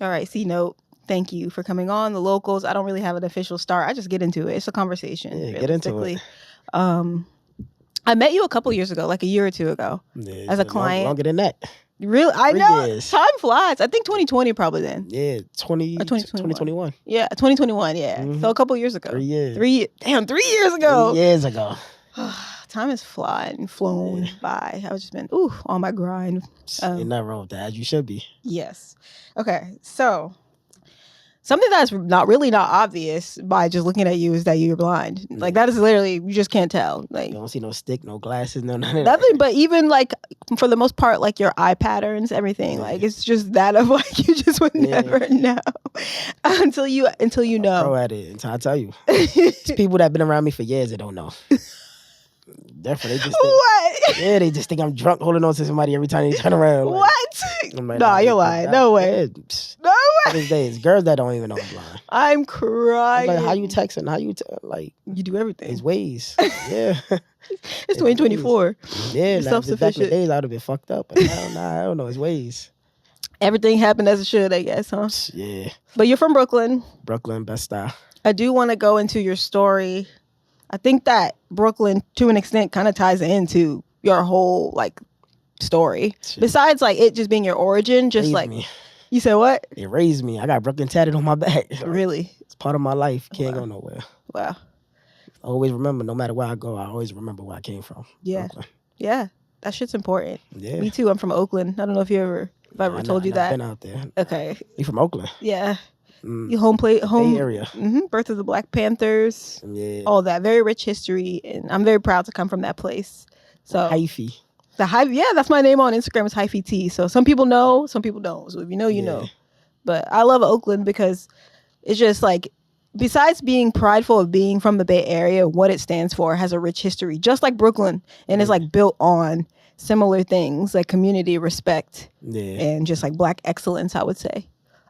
All right, C note. Thank you for coming on. The locals. I don't really have an official start. I just get into it. It's a conversation. Yeah, get into it. Um, I met you a couple years ago, like a year or two ago, Yeah, as a client. longer than that. Really? I 3 know. years. Time flies. I think 2020 probably then. Yeah, 2021. Yeah, 2021. Yeah. Mhm. So a couple years ago. 3 years. 3 years ago. 3 years ago. Time has flown by. I've just been on my grind. Ain't nothing wrong with that, as you should be. Yes. Okay. So something that's not obvious by just looking at you is that you're blind. Like that is literally, you just can't tell. Like You don't see no stick, no glasses, no none of nothing. that. But even like for the most part, like your eye patterns, everything. Like it's just that of like you just would never know until you know. Pro at it until I tell you. It's people that been around me for years that don't know. Definitely, they just think, What? yeah, they just think I'm drunk holding on to somebody every time they turn around. Like, What? I'm like, Nah, you're lying. No way. Yeah, No way. these days, girls that don't even know I'm blind. I'm I'm crying. like, how you texting? How you like? You do everything. His ways. Yeah. It's 2024. Yeah, You're like, back in the self-sufficient. days, I would have been fucked up. But now, nah, I don't know his ways. Everything happened as it should, I guess, huh? Yeah. But you're from Brooklyn. Brooklyn, best style. I do want to go into your story. I think that Brooklyn, to an extent, kind of ties into your whole like story. Shit. Besides, like it just being your origin, just Raised like me. you said, what? It raised me. I got Brooklyn tatted on my back. Really? It's part of my life. Can't Wow. go nowhere. Wow. I always remember, no matter where I go, I always remember where I came from. Yeah. Brooklyn. Yeah. That shit's important. Yeah. Me too. I'm from Oakland. I don't know if I ever told you that. I've been out there. Okay. You from Oakland? Yeah. Mm. You home Bay area. Birth of the Black Panthers. Yeah. All that. Very rich history. And I'm very proud to come from that place. So Hyphy. that's my name on Instagram is Hyphy T. So some people know, some people don't. So if you know, you know. But I love Oakland because it's just like, besides being prideful of being from the Bay Area, what it stands for has a rich history, just like Brooklyn. And it's like built on similar things like community respect and just like Black excellence, I would say.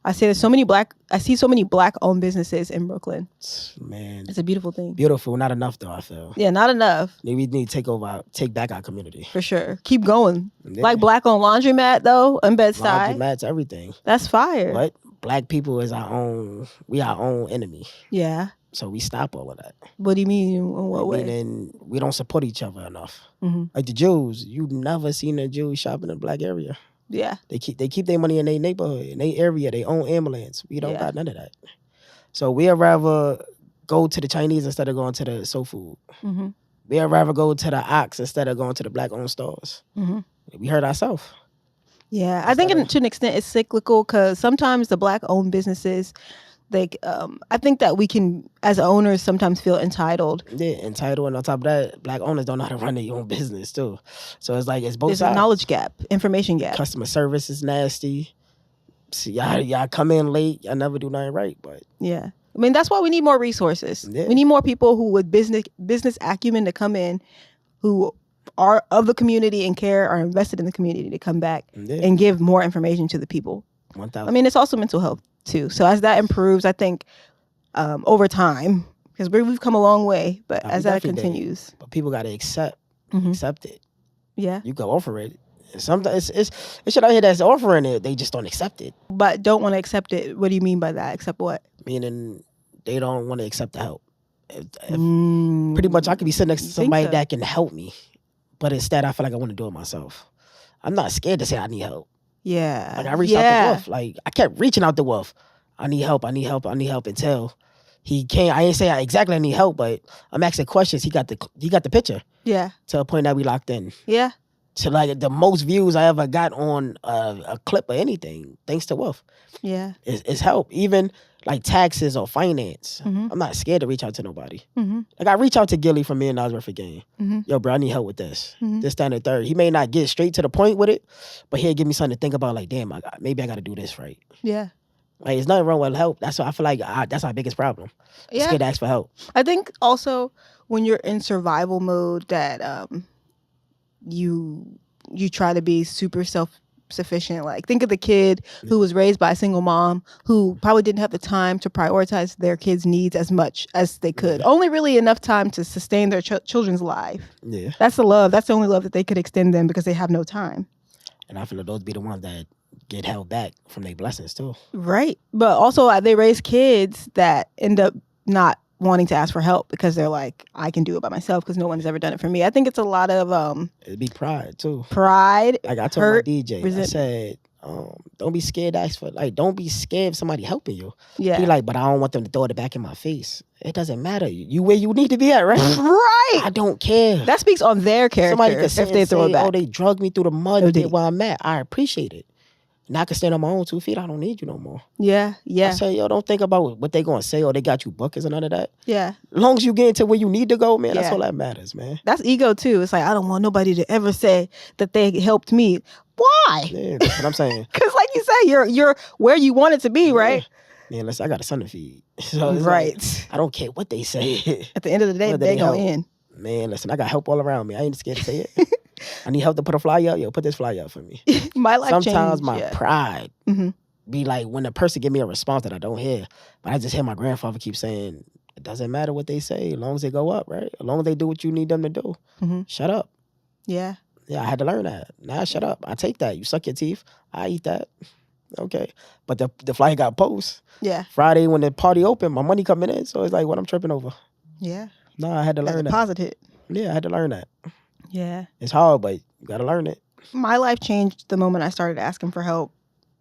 I see so many Black owned businesses in Brooklyn. Man. It's a beautiful thing. Beautiful. Not enough though, I feel. Yeah, not enough. We need to take back our community. For sure. Keep going. Yeah. Like Black owned laundromat though, in Bed-Stuy. Laundromats, everything. That's fire. But Black people is our own enemy. Yeah. So we stop all of that. What do you mean? In what way? Meaning we don't support each other enough. Mhm. Like the Jews, you never seen a Jew shop in a Black area. Yeah. They keep their money in their neighborhood, in their area, they own ambulance. We don't got none of that. So we'd rather go to the Chinese instead of going to the soul food. Mm-hmm. We'd rather go to the Ox instead of going to the Black owned stores. Mm-hmm. We hurt ourselves. Yeah, I think to an extent it's cyclical because sometimes the Black owned businesses, like I think that we can, as owners, sometimes feel entitled. Yeah, entitled, and on top of that, Black owners don't know how to run their own business too. So it's like it's both There's sides. a knowledge gap, information gap. Customer service is nasty. See, y'all come in late, y'all never do nothing right. But Yeah, I mean that's why we need more resources. Yeah. We need more people who with business acumen to come in, who are of the community and are invested in the community to come back and give more information to the people. 1,000. I mean, it's also mental health too. So as that improves, I think over time, because we've come a long way, but We as that definitely did. continues, But people gotta accept it. yeah. You can offer it. Sometimes it's shit out here that's offering it. They just don't accept it. But don't want to accept it. What do you mean by that? Accept what? Meaning they don't want to accept the help. If Mm, pretty much, I could be sitting next to you think somebody so? that can help me, but instead, I feel like I want to do it myself. I'm not scared to say I need help. Yeah. Like I reached out to Wolf. Like I kept reaching out to Wolf. I need help. I need help. I need help until he came. I ain't say exactly I need help, but I'm asking questions. He got the picture Yeah. to a point that we locked in. Yeah. To like the most views I ever got on a clip or anything, thanks to Wolf. Yeah. Is help. Even like taxes or finance. Mhm. I'm not scared to reach out to nobody. Mm-hmm. Like I reach out to Gilly from $1 Million Worth of Game. Mm-hmm. Yo, bro, I need help with this. Mhm. This, that, and the third. He may not get straight to the point with it, but he'll give me something to think about. Like, damn, maybe I got to do this right. Yeah. Like, there's nothing wrong with help. That's what I feel like. That's our biggest problem. Yeah. Scared to ask for help. I think also when you're in survival mode that you try to be super self-sufficient. Like think of the kid who was raised by a single mom who probably didn't have the time to prioritize their kids' needs as much as they could. Only really enough time to sustain their children's life. Yeah. That's the love. That's the only love that they could extend them because they have no time. And I feel like those be the ones that get held back from their blessings too. Right. But also they raise kids that end up not wanting to ask for help because they're like, I can do it by myself because no one's ever done it for me. I think it's a lot of It'd be pride too. pride. Like I told my hurt, DJ, I resentment. said, don't be scared to ask for, like, don't be scared of somebody helping you. Yeah. Be like, but I don't want them to throw it back in my face. It doesn't matter. You where you need to be at, right? Right. I don't care. That speaks on their character Somebody could if they throw it back. oh, they drugged me through the mud Oh, to they- get where I'm at. I appreciate it. And I can stand on my own 2 feet. I don't need you no more. Yeah. I Yeah. say, yo, don't think about what they gonna say or they got you buckets and none of that. Yeah. As long as you get into where you need to go, man, that's Yeah. all that matters, man. That's ego too. It's like, I don't want nobody to ever say that they helped me. Why? Yeah, that's what I'm saying. Because like you say, you're where you want it to be, right? Yeah, listen, I got a son to feed. So it's Right. like, I don't care what they say. At the end of the day, Whether they they go help. in. Man, listen, I got help all around me. I ain't scared to say it. I need help to put a flyer up. Yo, put this flyer up for me. My life Sometimes changed. my Yeah. pride Mhm. be like when a person give me a response that I don't hear, but I just hear my grandfather keep saying, it doesn't matter what they say as long as they go up, right? As long as they do what you need them to do. Mhm. Shut up. Yeah. Yeah, I had to learn that. Now shut up. I take that. You suck your teeth. I eat that. Okay. But the flyer got post. Yeah. Friday when the party opened, my money coming in. So it's like, what I'm tripping over. Yeah. No, I had to That learn that. deposit hit. Yeah, I had to learn that. Yeah. It's hard, but you got to learn it. My life changed the moment I started asking for help.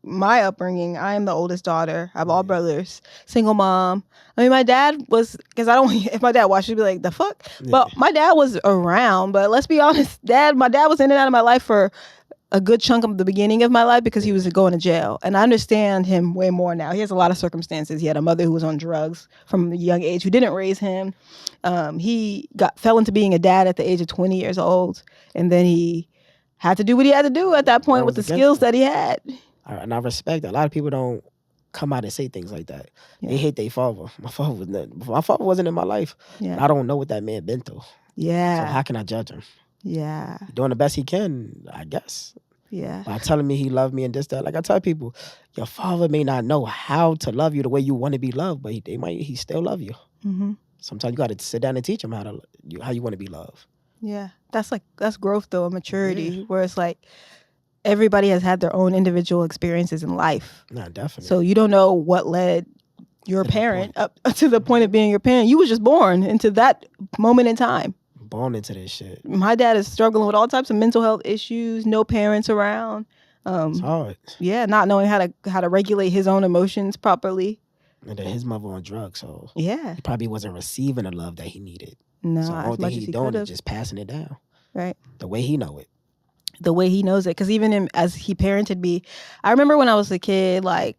My upbringing, I am the oldest daughter. I have all brothers. Single mom. I mean, my dad was, because I don't, if my dad watched, he'd be like, the fuck? But my dad was around. But let's be honest, my dad was in and out of my life for a good chunk of the beginning of my life because he was going to jail. And I understand him way more now. He has a lot of circumstances. He had a mother who was on drugs from a young age who didn't raise him. He fell into being a dad at the age of 20 years old. And then he had to do what he had to do at that point That with the was against skills him. that he had. And I respect that. A lot of people don't come out and say things like that. Yeah. They hate their father. My father wasn't in my life. Yeah. I don't know what that man been through. So Yeah. how can I judge him? Yeah. Doing the best he can, I guess. Yeah. By telling me he loved me and this, that. Like I tell people, your father may not know how to love you the way you want to be loved, but he still love you. Mm-hmm. Sometimes you got to sit down and teach him how you want to be loved. Yeah. That's growth though, and maturity, where it's like everybody has had their own individual experiences in life. Nah, definitely. So you don't know what led your To that parent up to the point of being your parent. You was just born into that moment in time. Born into this shit. My dad is struggling with all types of mental health issues, no parents around. It's hard. Yeah, not knowing how to regulate his own emotions properly. And then his mother on drugs, so Yeah. he probably wasn't receiving the love that he needed. No, So the as only much thing as he he doing could is have. just passing it down Right. the way he know it. The way he knows it. Because even as he parented me, I remember when I was a kid, like,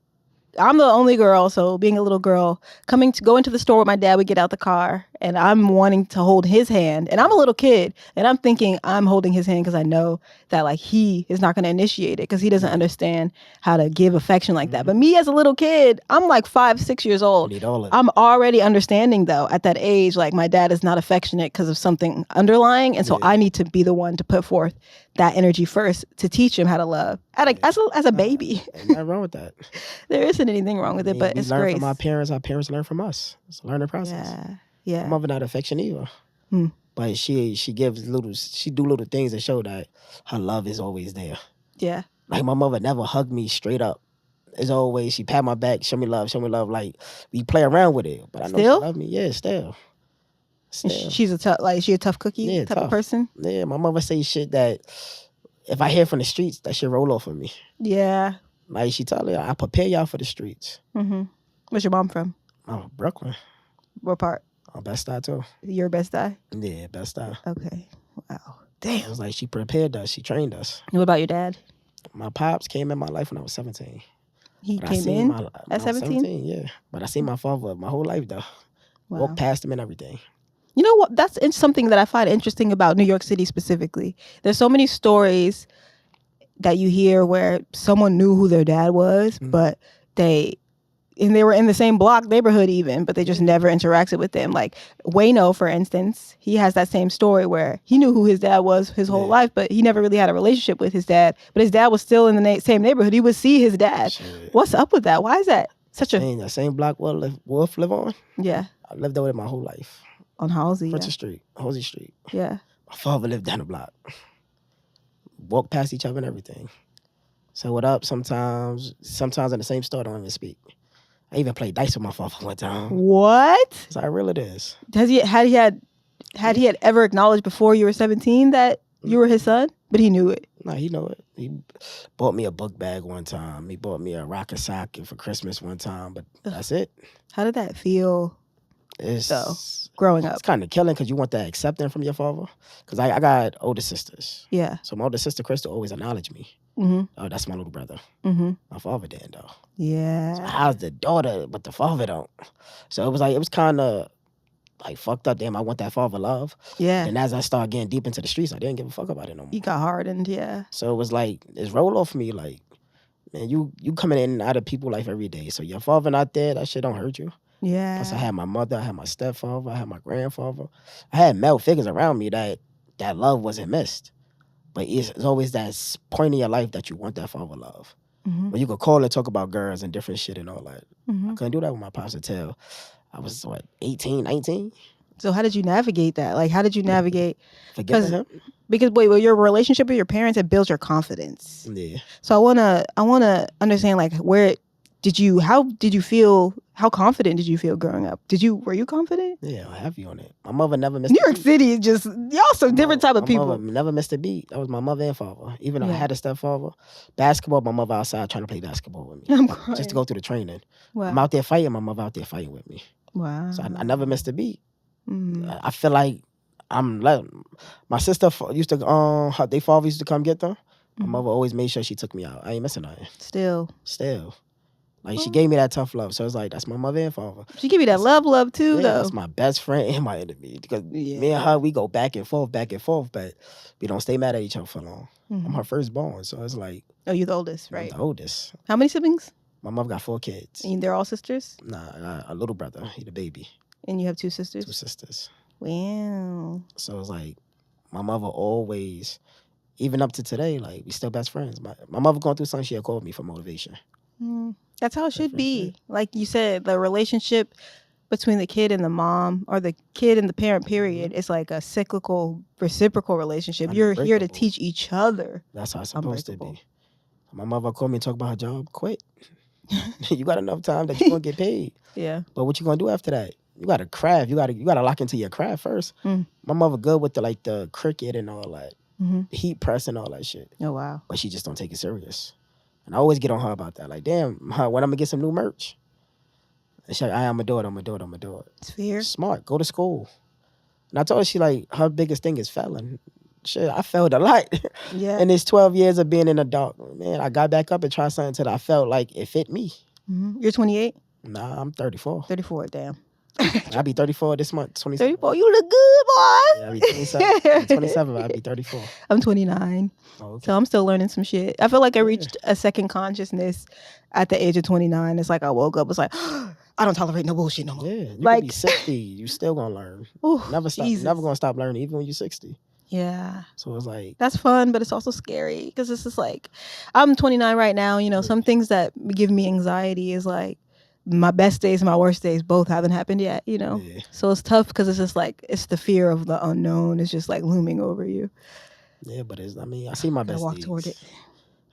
I'm the only girl, so being a little girl, go into the store with my dad, we get out the car, and I'm wanting to hold his hand. And I'm a little kid, and I'm thinking I'm holding his hand because I know that, like, he is not going to initiate it because he doesn't understand how to give affection like that. But me as a little kid, I'm like 5, 6 years You old. need all of it. I'm already understanding, though, at that age, like, my dad is not affectionate because of something underlying. And so Yeah. I need to be the one to put forth that energy first to teach him how to love as a baby. Ain't nothing wrong with that. There isn't anything wrong with it, I mean, but we it's learn grace. from our parents learn from us. It's a learning process. Yeah, My yeah, mother not affection either. Hmm. But she do little things that show that her love is always there. yeah, Like my mother never hugged me straight up. It's always she pat my back, show me love. Like we play around with it. But I know Still? she love me. Yeah, still. And Still. she's a tough cookie Yeah, type of tough. person. Yeah, my mother say shit that if I hear from the streets, that shit roll off of me. Yeah. Like she tell her, I prepare y'all for the streets. Mm-hmm. Where's your mom from? Oh, Brooklyn. What part? Oh, Best Eye too. Your best eye? Yeah, Best Eye. Okay. Wow. It Damn. was like she prepared us. She trained us. What about your dad? My pops came in my life when I was 17. He But I came seen in when I at was 17? Yeah. But I seen my father my whole life though. Wow. Walk past him and everything. You know what? That's something that I find interesting about New York City specifically. There's so many stories that you hear where someone knew who their dad was, but they were in the same block neighborhood even, but they just never interacted with them. Like Wayno, for instance, he has that same story where he knew who his dad was his whole life, but he never really had a relationship with his dad. But his dad was still in the same neighborhood. He would see his dad. Shit. What's up with that? Why is that such a... That same block Wolf live on. Yeah, I lived over there my whole life. on Halsey. Princeton Yeah. Street, Hosey Street. Yeah. My father lived down the block. Walk past each other and everything. So what up? Sometimes in the same store, don't even speak. I even played dice with my father one time. What? That's how real it is. Had he ever acknowledged before you were 17 that you were his son? But he knew it. Nah, he know it. He bought me a book bag one time. He bought me a rocket socket for Christmas one time, but that's it. How did that feel It's growing up? It's kind of killing because you want that acceptance from your father. Because I got older sisters. Yeah. So my older sister, Crystal, always acknowledged me. Mm-hmm. Oh, that's my little brother. Mm-hmm. My father didn't, though. Yeah. So how's the daughter, but the father don't? So it was kind of like fucked up. Damn, I want that father love. Yeah. And as I started getting deep into the streets, I didn't give a fuck about it no more. You got hardened, yeah. So it was like, it's roll off me like, man, you coming in and out of people's life every day. So your father not there, that shit don't hurt you. Yeah. Plus I had my mother, I had my stepfather, I had my grandfather. I had male figures around me that love wasn't missed. But it's always that point in your life that you want that father love. Mm-hmm. When you could call and talk about girls and different shit and all that. Mm-hmm. I couldn't do that with my pops until I was, 18, 19? So how did you navigate that? Like, how did you navigate? Forgiving him? Because well, your relationship with your parents, it builds your confidence. Yeah. So I wanna understand, like, how confident did you feel growing up? Were you confident? Yeah, I have you on it. My mother never missed New a York beat. City is just y'all some different type of My people. mother never missed a beat. That was my mother and father. Even though I Yeah. had a stepfather. Basketball, my mother outside trying to play basketball with me. I'm crying. Just to go through the training. Wow. I'm out there fighting, my mother out there fighting with me. Wow. So I never missed a beat. Mm. I feel like my sister used to, they father used to come get them. My Mhm. mother always made sure she took me out. I ain't missing nothing. Still. Like, she gave me that tough love. So it's like, that's my mother and father. She give you that love too, Yeah, though. that's my best friend and my enemy. Because me and her, we go back and forth, but we don't stay mad at each other for long. Mhm. I'm her firstborn, so it's like, Oh, you're the oldest, I'm right? the oldest. How many siblings? My mother got 4 kids. And they're all sisters? Nah, I got a little brother. He the baby. And you have 2 sisters? 2 sisters. Wow. So it's like, my mother always, even up to today, like, we still best friends. My mother going through something, she'll call me for motivation. That's how it should Different be. shit. Like you said, the relationship between the kid and the mom, or the kid and the parent, period, it's like a cyclical, reciprocal relationship. You're here to Unbreakable. teach each other. That's how it's supposed to Unbreakable. be. My mother called me and talk about her job. Quit. You got enough time that you're going to get paid. Yeah. But what you going to do after that? You got to craft. You got to lock into your craft first. Mm. My mother good with the cricket and all that. Mm-hmm. Heat press and all that shit. Oh, wow. But she just don't take it serious. And I always get on her about that. Like, damn, when I'm going to get some new merch? And she's like, I'm going to do it. It's fair. Smart. Go to school. And I told her, she like, her biggest thing is failing. Shit, I failed a lot. Yeah. In this 12 years of being in the dark, man, I got back up and tried something until I felt like it fit me. Mm-hmm. You're 28? Nah, I'm 34. 34, damn. I'll be 34 this month, 27. 34, you look good, boy. Yeah, I'll be 27. I'll be 27, I'll be 34. I'm 29. Oh, okay. So I'm still learning some shit. I feel like I reached a second consciousness at the age of 29. It's like I woke up, it's like, I don't tolerate no bullshit no more. Yeah, you Like- could be 60, you still gonna learn. Ooh, Never stop. Jesus. Never gonna stop learning, even when you're 60. Yeah. So it's like, That's fun, but it's also scary because it's just like, I'm 29 right now. You know, some things that give me anxiety is like my best days and my worst days both haven't happened yet, you know? yeah, So it's tough because it's just like, it's the fear of the unknown. It's just like looming over you. yeah, but it's, I mean, I see my Gotta best walk days. toward it.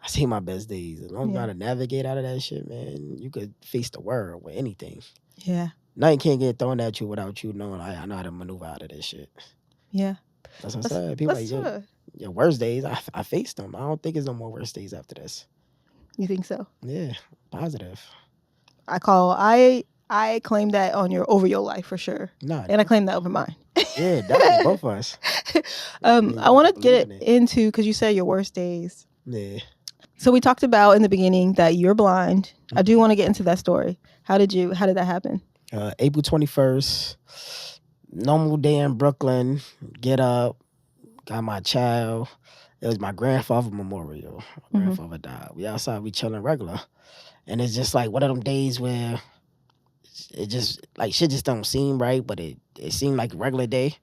I see my best days. As long as you Yeah. know how to navigate out of that shit, man, you could face the world with anything. Yeah. Nothing can't get thrown at you without you knowing I know how to maneuver out of this shit. Yeah. That's what I said. People like, your worst days, I faced them. I don't think there's no more worst days after this. You think so? Yeah, positive. I claim that over your life for sure. Nah, And I claim that over mine. yeah, definitely both of us. I want to believe get in it. into, because you said your worst days. Yeah. So we talked about in the beginning that you're blind. I do want to get into that story. How did that happen? April 21st, normal day in Brooklyn. Get up, got my child. It was my grandfather memorial. My Mhm. grandfather died. We outside, we chilling regular. And it's just like one of them days where it just, like, shit just don't seem right, but it seemed like a regular day.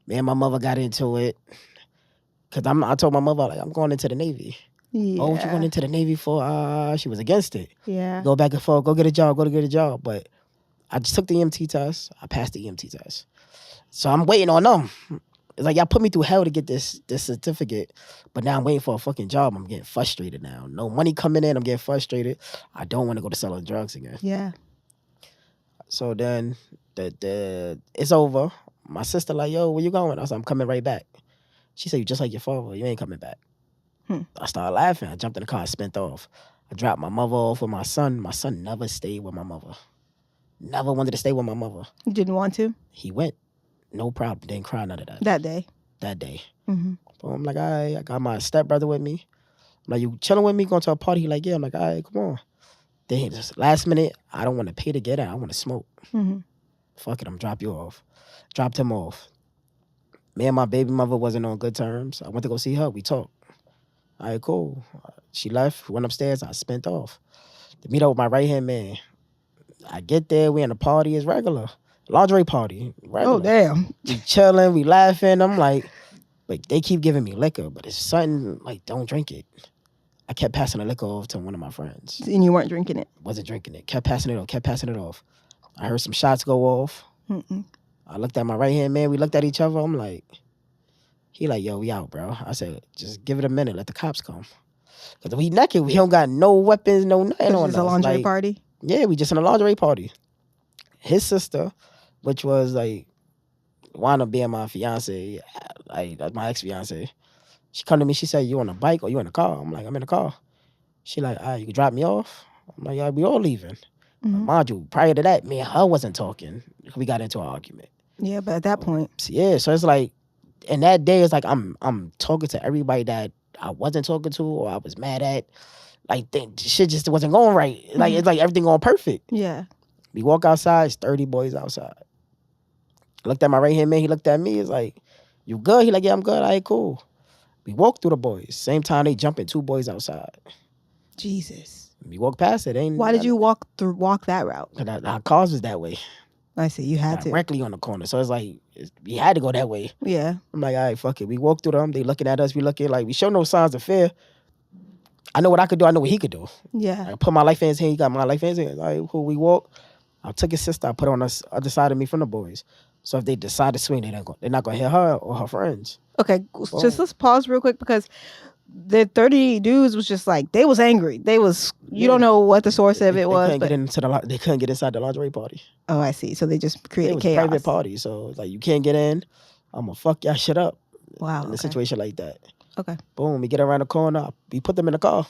Me and my mother got into it. Because I told my mother, like, I'm going into the Navy. Yeah. Oh, what you going into the Navy for? She was against it. Yeah. Go back and forth, go get a job. But I just took the EMT test. I passed the EMT test. So I'm waiting on them. It's like y'all put me through hell to get this certificate, but now I'm waiting for a fucking job. I'm getting frustrated now. No money coming in. I'm getting frustrated. I don't want to go to selling drugs again. Yeah. So then it's over. My sister like, yo, where you going? I was like, I'm coming right back. She said, you just like your father. You ain't coming back. I started laughing. I jumped in the car. I spent off. I dropped my mother off with my son. My son never stayed with my mother. Never wanted to stay with my mother. You didn't want to? He went. No problem. Didn't cry none of that. That day? That day. Mm-hmm. So I'm like, all right. I got my stepbrother with me. I'm like, you chilling with me, going to a party? He like, yeah. I'm like, all right, come on. Then he just, last minute, I don't want to pay to get out. I want to smoke. Mm-hmm. Fuck it, I'm drop you off. Dropped him off. Me and my baby mother wasn't on good terms. I went to go see her. We talked. All right, cool. She left, went upstairs. I spent off to meet up with my right-hand man. I get there. We in a party as regular. Lingerie party. Regular. Oh, damn. We chilling. We laughing. I'm like they keep giving me liquor, but it's something like, don't drink it. I kept passing the liquor off to one of my friends. And you weren't drinking it? Wasn't drinking it. Kept passing it off. I heard some shots go off. Mm-mm. I looked at my right-hand man. We looked at each other. I'm like, he like, yo, we out, bro. I said, just give it a minute. Let the cops come. Because we naked. We don't got no weapons, no nothing on us. It's a lingerie like, party? Yeah, we just in a lingerie party. His sister, which was like, wound up being my fiance, like my ex-fiance, she come to me. She said, you on a bike or you in a car? I'm like, I'm in a car. She like, all right, you can drop me off? I'm like, yeah, we all leaving. Mm-hmm. Mind you, prior to that, me and her wasn't talking. We got into an argument. Yeah, but at that point. Yeah, so it's like, and that day, it's like I'm talking to everybody that I wasn't talking to or I was mad at. Like, shit just wasn't going right. Like, it's like everything going perfect. Yeah. We walk outside, it's 30 boys outside. I looked at my right-hand man, he looked at me, it's like, you good? He like, yeah, I'm good. All right, cool. We walked through the boys. Same time, they jumping 2 boys outside. Jesus. We walked past it. Why did you walk that route? Because our cars was that way. I see. You had to. Directly on the corner. So it's like, we had to go that way. Yeah. I'm like, all right, fuck it. We walked through them. They looking at us. We looking like, we show no signs of fear. I know what I could do. I know what he could do. Yeah. I put my life in his hand. He got my life in his hand. All right, cool. We walk. I took his sister. I put her on the other side of me from the boys. So if they decide to swing, they're not going to hit her or her friends. Okay. Just let's pause real quick because the 30 dudes was just like, they was angry. They was, you don't know what the source of it was. They couldn't get inside the lingerie party. Oh, I see. So they just created chaos. It was a private party. So it's like, you can't get in. I'm going to fuck y'all shit up. Wow. In a situation like that. Okay. Boom. We get around the corner. We put them in the car.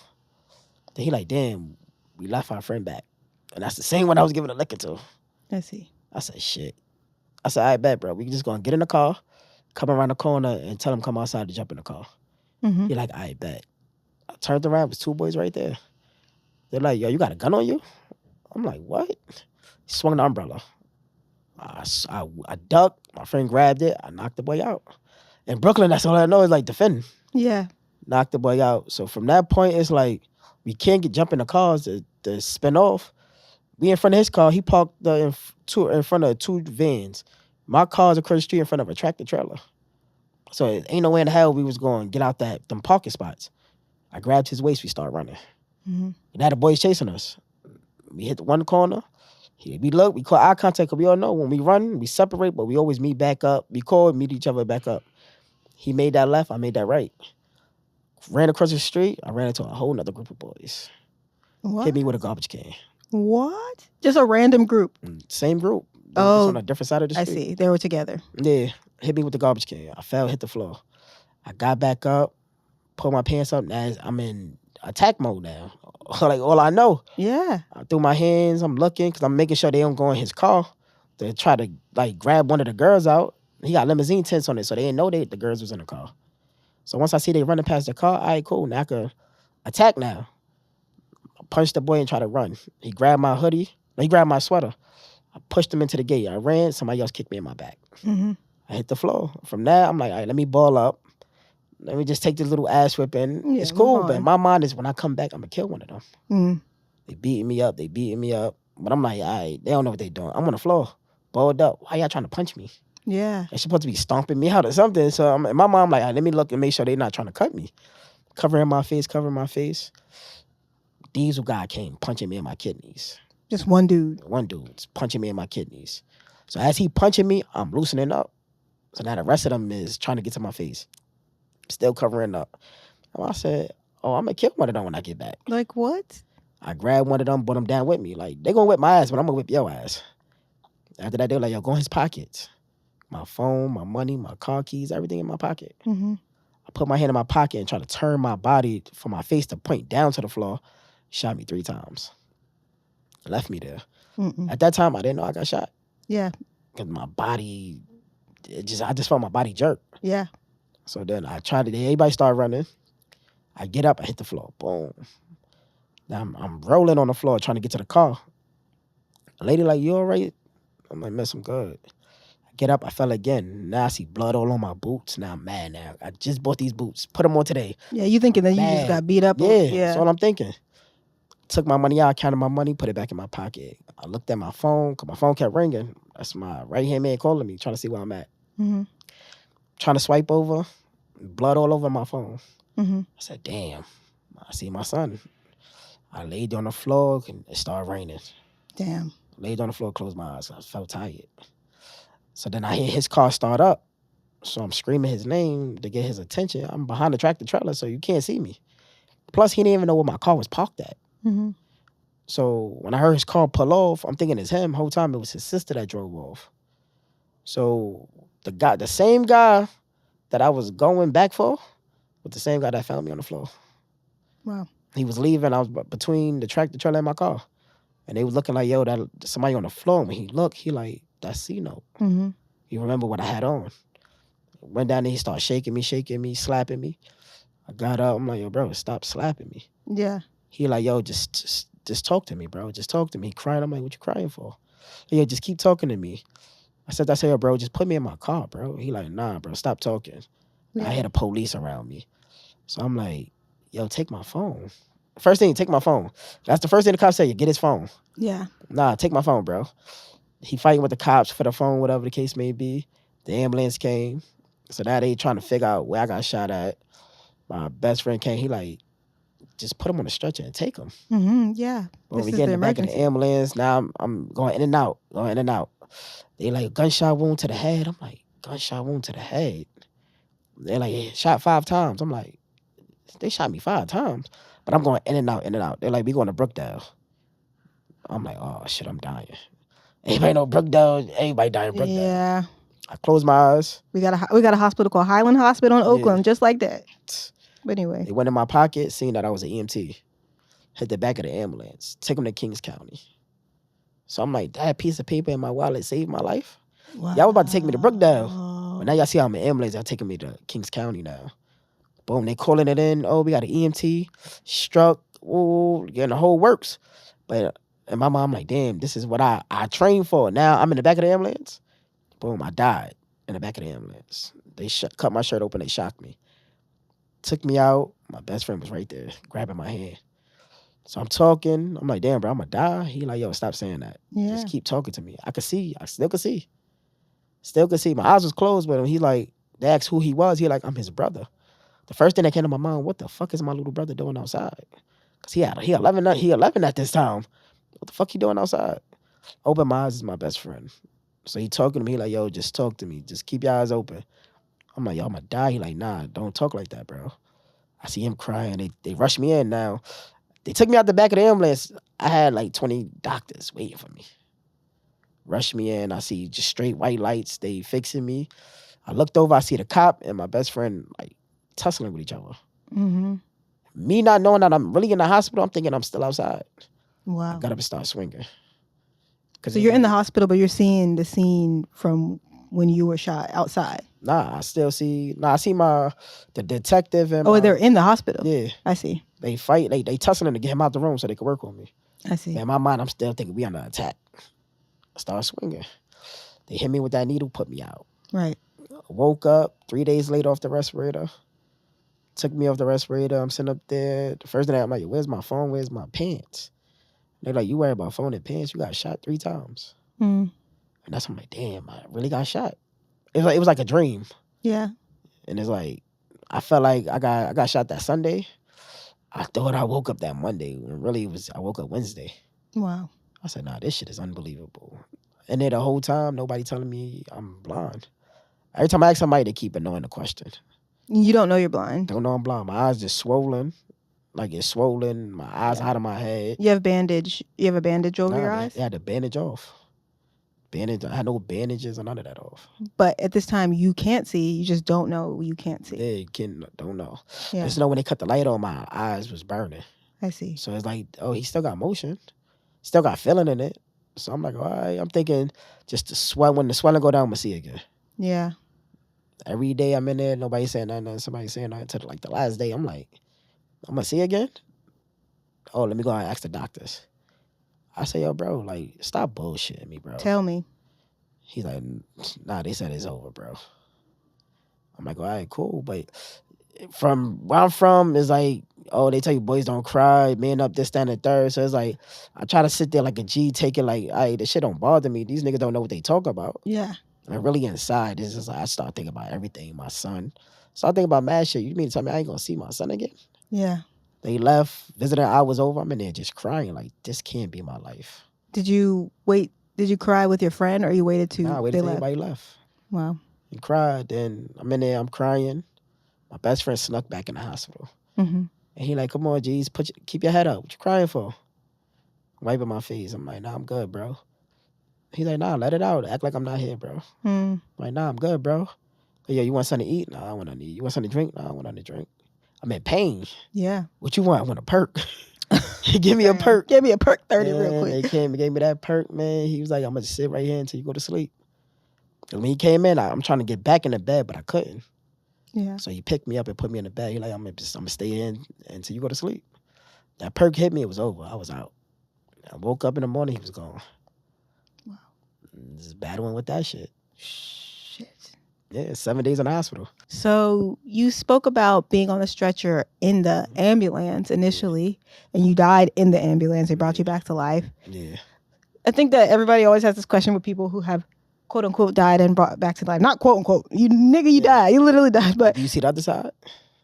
Then he like, damn, we left our friend back. And that's the same one I was giving the liquor to. I see. I said, shit. I said, I bet, bro. We just going to get in the car, come around the corner, and tell him come outside to jump in the car. Mm-hmm. He like, I bet. I turned around, it was 2 boys right there. They're like, yo, you got a gun on you? I'm like, what? He swung the umbrella. I ducked. My friend grabbed it. I knocked the boy out. In Brooklyn, that's all I know is like defending. Yeah. Knocked the boy out. So from that point, it's like, we can't jump in the cars to spin off. We in front of his car. He parked in front of 2 vans. My car's across the street in front of a tractor trailer. So it ain't no way in the hell we was going to get out them parking spots. I grabbed his waist. We start running. Mm-hmm. And now the boys chasing us. We hit one corner. We look. We call eye contact because we all know when we run, we separate, but we always meet back up. We meet each other back up. He made that left. I made that right. Ran across the street. I ran into a whole nother group of boys. What? Hit me with a garbage can. What? Just a random group? Same group. Oh. Just on a different side of the street. I see. They were together. Yeah. Hit me with the garbage can. I fell, hit the floor. I got back up, pulled my pants up. Now I'm in attack mode now. Like, all I know. Yeah. I threw my hands. I'm looking because I'm making sure they don't go in his car to try to, like, grab one of the girls out. He got limousine tents on it, so they didn't know the girls was in the car. So once I see they running past the car, all right, cool. Now I can attack now. I punched the boy and try to run. He grabbed my hoodie. No, he grabbed my sweater. I pushed him into the gate. I ran. Somebody else kicked me in my back. Mm-hmm. I hit the floor. From there, I'm like, all right, let me ball up. Let me just take this little ass whipping. Yeah, it's cool, but my mind is when I come back, I'm going to kill one of them. Mm-hmm. They beating me up. But I'm like, all right, they don't know what they doing. I'm on the floor, balled up. Why y'all trying to punch me? Yeah. They're supposed to be stomping me out or something. So in my mind, I'm like, all right, let me look and make sure they're not trying to cut me. Covering my face. Diesel guy came punching me in my kidneys. Just one dude. One dude's punching me in my kidneys. So as he punching me, I'm loosening up. So now the rest of them is trying to get to my face, still covering up. And I said, "Oh, I'm gonna kill one of them when I get back." Like what? I grabbed one of them, brought them down with me. Like they gonna whip my ass, but I'm gonna whip your ass. After that, they were like, "Yo, go in his pockets." My phone, my money, my car keys, everything in my pocket. Mm-hmm. I put my hand in my pocket and try to turn my body for my face to point down to the floor. Shot me 3 times. Left me there. Mm-mm. At that time, I didn't know I got shot. Yeah. Because my body, I just felt my body jerk. Yeah. So then I tried to, everybody started running. I get up, I hit the floor. Boom. Now I'm rolling on the floor trying to get to the car. A lady like, "You all right?" I'm like, "Miss, I'm good." I get up, I fell again. Now I see blood all on my boots. Now I'm mad now. I just bought these boots. Put them on today. Yeah. You thinking that you just Mad. got beat up? Yeah, that's all I'm thinking. Took my money out, counted my money, put it back in my pocket. I looked at my phone, because my phone kept ringing. That's my right-hand man calling me, trying to see where I'm at. Mm-hmm. Trying to swipe over, blood all over my phone. Mm-hmm. I said, "Damn, I see my son." I laid on the floor, and it started raining. Damn. Laid on the floor, closed my eyes. I felt tired. So then I hear his car start up. So I'm screaming his name to get his attention. I'm behind the tractor trailer, so you can't see me. Plus, he didn't even know where my car was parked at. Mm-hmm. So when I heard his car pull off, I'm thinking it's him. Whole time it was his sister that drove off. So the same guy that I was going back for, was the same guy that found me on the floor. Wow. He was leaving. I was between the tractor trailer and my car, and they was looking like, "Yo, that somebody on the floor." When he looked, he like, "That's C-Note." Mm-hmm. He remember what I had on. Went down there, he started shaking me, slapping me. I got up. I'm like, "Yo, bro, stop slapping me." Yeah. He like, "Yo, just talk to me, bro. Just talk to me." He crying. I'm like, "What you crying for?" "Yo, just keep talking to me." I said, "Yo, bro, just put me in my car, bro." He like, "Nah, bro, stop talking." Yeah. I had the police around me. So I'm like, "Yo, take my phone." First thing, take my phone. That's the first thing the cops say, get his phone. Yeah. Nah, take my phone, bro. He fighting with the cops for the phone, whatever the case may be. The ambulance came. So now they trying to figure out where I got shot at. My best friend came. He like, "Just put him on a stretcher and take him." Mm-hmm. Yeah. When This we is get in the the back of the emergency. ambulance, now I'm going in and out, They like, "Gunshot wound to the head." I'm like, "Gunshot wound to the head?" They're like, "Yeah, shot 5 times." I'm like, "They shot me 5 times." But I'm going in and out, in and out. They're like, "We going to Brookdale." I'm like, "Oh shit, I'm dying." Everybody know Brookdale. Everybody dying in Brookdale. Yeah. I close my eyes. We got a hospital called Highland Hospital in Oakland, just like that. But anyway. They went in my pocket, seen that I was an EMT. Hit the back of the ambulance. Take them to Kings County. So I'm like, that piece of paper in my wallet saved my life. Wow. Y'all was about to take me to Brookdale. But now y'all see I'm in ambulance. Y'all taking me to Kings County now. Boom, they calling it in. "Oh, we got an EMT. Struck. Ooh, getting the whole works." But in my mind, I'm like, damn, this is what I trained for. Now I'm in the back of the ambulance. Boom, I died in the back of the ambulance. They cut my shirt open. They shocked me. Took me out. My best friend was right there, grabbing my hand. So I'm talking. I'm like, damn, bro, I'm going to die. He like, "Yo, stop saying that. Yeah. Just keep talking to me." I could see. I still could see. Still could see. My eyes was closed, but he like, they asked who he was. He like, "I'm his brother." The first thing that came to my mind, what the fuck is my little brother doing outside? Because he 11 at this time. What the fuck he doing outside? Open my eyes, is my best friend. So he talking to me, he like, "Yo, just talk to me. Just keep your eyes open." I'm like, "Yo, I'm going to die." He like, "Nah, don't talk like that, bro." I see him crying. They rushed me in now. They took me out the back of the ambulance. I had like 20 doctors waiting for me. Rushed me in. I see just straight white lights. They fixing me. I looked over. I see the cop and my best friend like tussling with each other. Mm-hmm. Me not knowing that I'm really in the hospital, I'm thinking I'm still outside. Wow. I got up and started swinging. So you're in the hospital, but you're seeing the scene from when you were shot outside. I still see. I see the detective and. They're in the hospital. Yeah, I see. They fight. They tussling to get him out the room so they could work on me. I see. In my mind, I'm still thinking we under attack. I started swinging. They hit me with that needle, put me out. Right. Woke up 3 days later off the respirator. Took me off the respirator. I'm sitting up there. The first day I'm like, "Where's my phone? Where's my pants?" They're like, "You worry about phone and pants? You got shot 3 times." Mm. And that's when I'm like, damn, I really got shot. It was like a dream. Yeah. And it's like, I felt like I got shot that Sunday. I thought I woke up that Monday. When really I woke up Wednesday. Wow. I said, nah, this shit is unbelievable. And then the whole time, nobody telling me I'm blind. Every time I ask somebody, they keep annoying the question. You don't know you're blind. Don't know I'm blind. My eyes just swollen. Like it's swollen. My eyes Yeah. out of my head. You have bandage. You have a bandage over your eyes? They had the bandage off. I had no bandages or none of that off. But at this time, you can't see. You just don't know you can't see. Yeah, don't know. Yeah. Just know when they cut the light on, my eyes was burning. I see. So it's like, oh, he still got motion. Still got feeling in it. So I'm like, all right. I'm thinking just when the swelling go down, I'm going to see again. Yeah. Every day I'm in there, nobody saying nothing. Somebody saying nothing until like the last day. I'm like, I'm going to see again? Oh, let me go and ask the doctors. I say, yo, bro, like, stop bullshitting me, bro. Tell me. He's like, nah, they said it's over, bro. I'm like, all right, cool. But from where I'm from, it's like, oh, they tell you boys don't cry, man up this, that, and the third. So it's like, I try to sit there like a G, take it like, all right, this shit don't bother me. These niggas don't know what they talk about. Yeah. And really inside, it's just like, I start thinking about everything, my son. Start thinking about mad shit. You mean to tell me I ain't gonna see my son again? Yeah. They left, visiting hours over. I'm in there just crying, like, this can't be my life. Did you wait? Did you cry with your friend, or you waited till I waited till left? everybody left. Wow. And cried. Then I'm in there, I'm crying. My best friend snuck back in the hospital. Mm-hmm. And he like, come on, G's, keep your head up. What you crying for? Wiping my face. I'm like, nah, I'm good, bro. He's like, nah, let it out. Act like I'm not here, bro. Mm. I'm like, nah, I'm good, bro. Yo, you want something to eat? Nah, I want nothing to eat. You want something to drink? Nah, I want nothing to drink. I'm in pain. Yeah. What you want? I want a perk. Give me a perk. Give me a perk 30 real quick. They came and gave me that perk, man. He was like, I'm going to sit right here until you go to sleep. And when he came in, I'm trying to get back in the bed, but I couldn't. Yeah. So he picked me up and put me in the bed. He like, I'm gonna stay in until you go to sleep. That perk hit me, it was over. I was out. I woke up in the morning, he was gone. Wow. Just battling with that shit. Shit. Yeah, 7 days in the hospital. So you spoke about being on the stretcher in the ambulance initially, and you died in the ambulance. They brought you back to life. Yeah. I think that everybody always has this question with people who have quote unquote died and brought back to life. Not quote unquote. You died. You literally died. But Do you see the other side?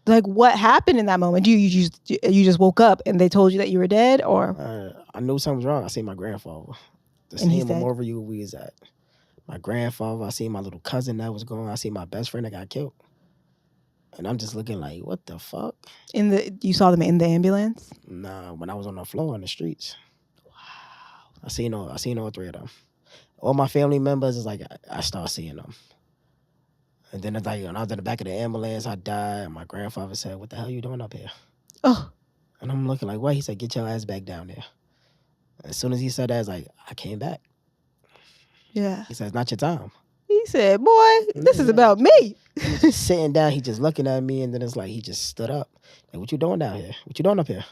Like, what happened in that moment? You just woke up and they told you that you were dead, or I knew something was wrong. I seen my grandfather. The And he's same dead? memorial we was at. My grandfather, I seen my little cousin that was gone. I seen my best friend that got killed. And I'm just looking like, what the fuck? you saw them in the ambulance? Nah, when I was on the floor in the streets. Wow. I seen all three of them. All my family members is like, I start seeing them. And then it's like, when I was in the back of the ambulance, I died. And my grandfather said, what the hell you doing up here? Oh, And I'm looking like, what? He said, get your ass back down there. As soon as he said that, it's like, I came back. yeah. He said, it's not your time. He said, boy, this is Yeah. about me. He was just sitting down, he just looking at me, and then it's like, he just stood up. Like, what you doing down here? What you doing up here?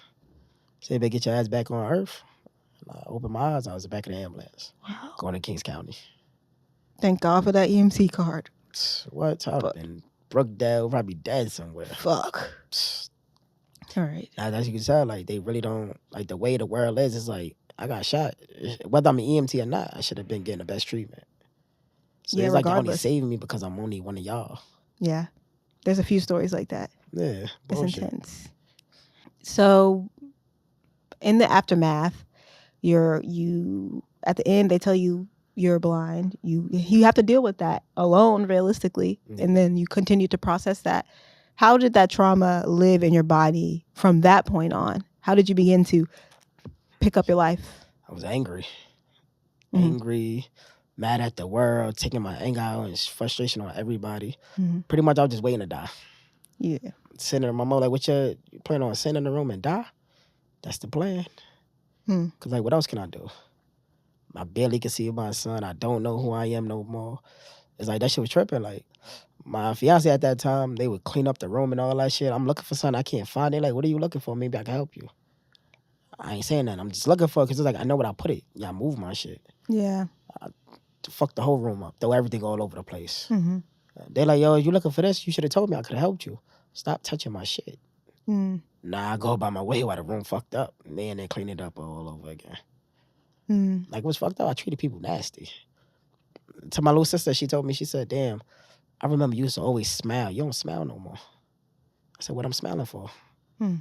He said, better get your ass back on earth. And I opened my eyes, I was in the back of the ambulance, Wow. going to Kings County. Thank God for that EMT card. What? I'd have been broke down, probably dead somewhere. Fuck. All right. Now, as you can tell, like, they really don't, like, the way the world is, it's like, I got shot. Whether I'm an EMT or not, I should have been getting the best treatment. So Yeah, it's like they're only regardless. saving me because I'm only one of y'all. Yeah. There's a few stories like that. Yeah, It's bullshit. intense. So, in the aftermath, you at the end they tell you you're blind. You have to deal with that alone, realistically, Yeah. and then you continue to process that. How did that trauma live in your body from that point on? How did you begin to pick up your life? I was angry. Mhm. Angry, mad at the world, taking my anger out and frustration on everybody. Mhm. Pretty much I was just waiting to die. Yeah. Sitting there, my mom like, you plan on sitting in the room and die? That's the plan. Because, like, what else can I do? I barely can see my son. I don't know who I am no more. It's like, that shit was tripping. Like, my fiance at that time, they would clean up the room and all that shit. I'm looking for something I can't find. They like, what are you looking for? Maybe I can help you. I ain't saying that. I'm just looking for it because it's like, I know where I put it. Yeah, I move my shit. Yeah. Fuck the whole room up. Throw everything all over the place. Mm-hmm. They're like, yo, you looking for this? You should have told me. I could have helped you. Stop touching my shit. Mm. Nah, I go by my way while the room fucked up. And then they clean it up all over again. Mm. Like, what's fucked up? I treated people nasty. To my little sister, she told me, she said, damn, I remember you used to always smile. You don't smile no more. I said, what I'm smiling for? Hmm.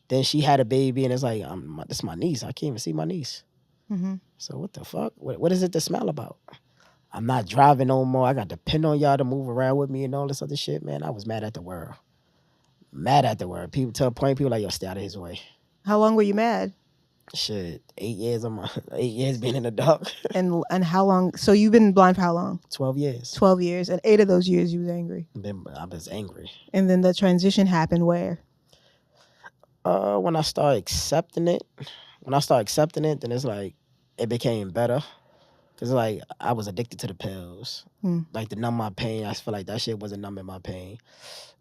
Then she had a baby, and it's like, this is my niece. I can't even see my niece. Mm-hmm. So what the fuck? What is it to smile about? I'm not driving no more. I got to depend on y'all to move around with me and all this other shit, man. I was mad at the world. Mad at the world. People to a point, people like, yo, stay out of his way. How long were you mad? Shit, 8 years. 8 years being in the dark. And how long? So you've been blind for how long? 12 years. 12 years. And 8 of those years you was angry. Then I was angry. And then the transition happened where? When I started accepting it. Then it's like it became better. Cause like I was addicted to the pills, like to numb my pain. I feel like that shit wasn't numbing my pain.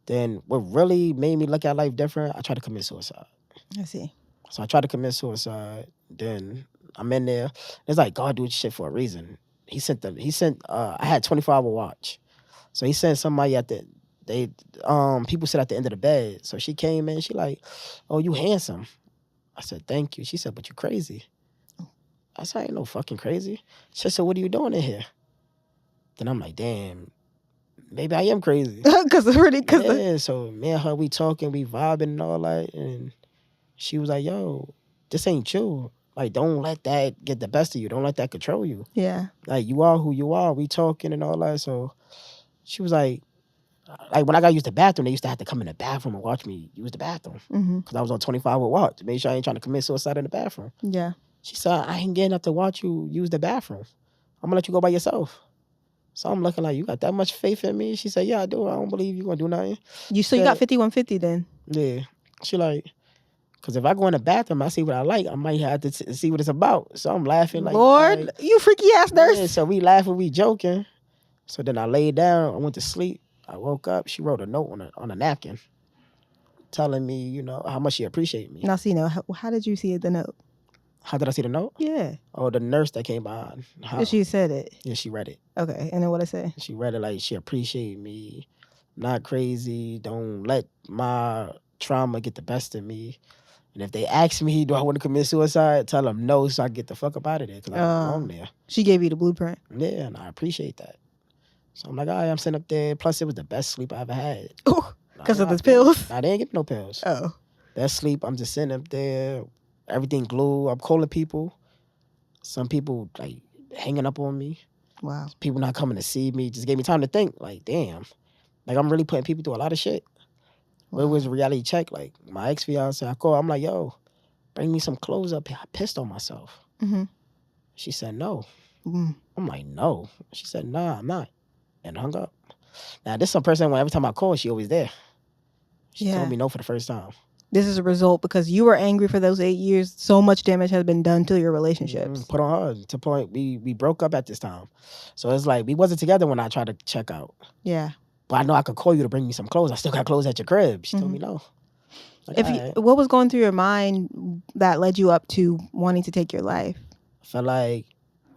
Then what really made me look at life different? I tried to commit suicide. I see. So I tried to commit suicide. Then I'm in there. It's like God do shit for a reason. He sent. I had 24-hour watch, so he sent somebody people sit at the end of the bed. So she came in. She like, oh, you handsome. I said thank you. She said, but you crazy. I said, I ain't no fucking crazy. She said, what are you doing in here? Then I'm like, damn, maybe I am crazy. So me and her, we talking, we vibing and all that. And she was like, yo, this ain't you. Like, don't let that get the best of you. Don't let that control you. Yeah. Like, you are who you are. We talking and all that. So she was like when I got to use the bathroom, they used to have to come in the bathroom and watch me use the bathroom. Because I was on 25-hour watch to make sure I ain't trying to commit suicide in the bathroom. Yeah. She said, I ain't getting up to watch you use the bathroom. I'm going to let you go by yourself. So I'm looking like, you got that much faith in me? She said, yeah, I do. I don't believe you going to do nothing. You got 5150 then? Yeah. She like, because if I go in the bathroom, I see what I like, I might have to see what it's about. So I'm laughing like, Lord, you freaky ass nurse. Yeah, so we laughing, we joking. So then I laid down, I went to sleep. I woke up, she wrote a note on a napkin telling me, you know, how much she appreciated me. Now, see, how did you see the note? How did I see the note? Yeah. Oh, the nurse that came behind. She said it? Yeah, she read it. Okay, and then what'd I say? She read it like she appreciated me, not crazy, don't let my trauma get the best of me. And if they ask me, do I want to commit suicide, tell them no so I can get the fuck up out of there because I belong there. She gave you the blueprint? Yeah, and I appreciate that. So I'm like, all right, I'm sitting up there. Plus, it was the best sleep I ever had. Oh, because of the pills? Nah, they didn't give me no pills. Oh. Best sleep, I'm just sitting up there. Everything glued. I'm calling people. Some people like hanging up on me. Wow. People not coming to see me. Just gave me time to think. Like, damn. Like, I'm really putting people through a lot of shit. Wow. It was a reality check. Like, my ex-fiance, I called. I'm like, yo, bring me some clothes up here. I pissed on myself. She said, no. I'm like, no. She said, nah, I'm not. And hung up. Now, this is some person, every time I call, she always there. She told me no for the first time. This is a result because you were angry for those 8 years. So much damage has been done to your relationships. Put on her to point. We broke up at this time. So it's like we wasn't together when I tried to check out. Yeah. But I know I could call you to bring me some clothes. I still got clothes at your crib. She told me no. Like, what was going through your mind that led you up to wanting to take your life? I felt like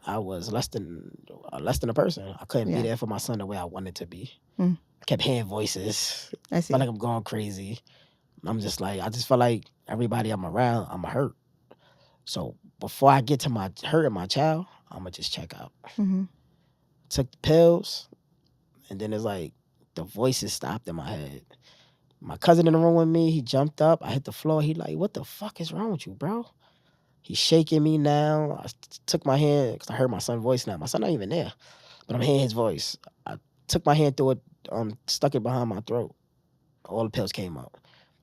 I was less than a person. I couldn't be there for my son the way I wanted to be. I kept hearing voices. I see. Felt like I'm going crazy. I'm just like, I just feel like everybody I'm around, I'm hurt. So before I get to my hurting my child, I'm going to just check out. Took the pills, and then it's like the voices stopped in my head. My cousin in the room with me, he jumped up. I hit the floor. He like, what the fuck is wrong with you, bro? He's shaking me now. I took my hand, because I heard my son's voice now. My son not even there, but I'm hearing his voice. I took my hand through it, stuck it behind my throat. All the pills came out.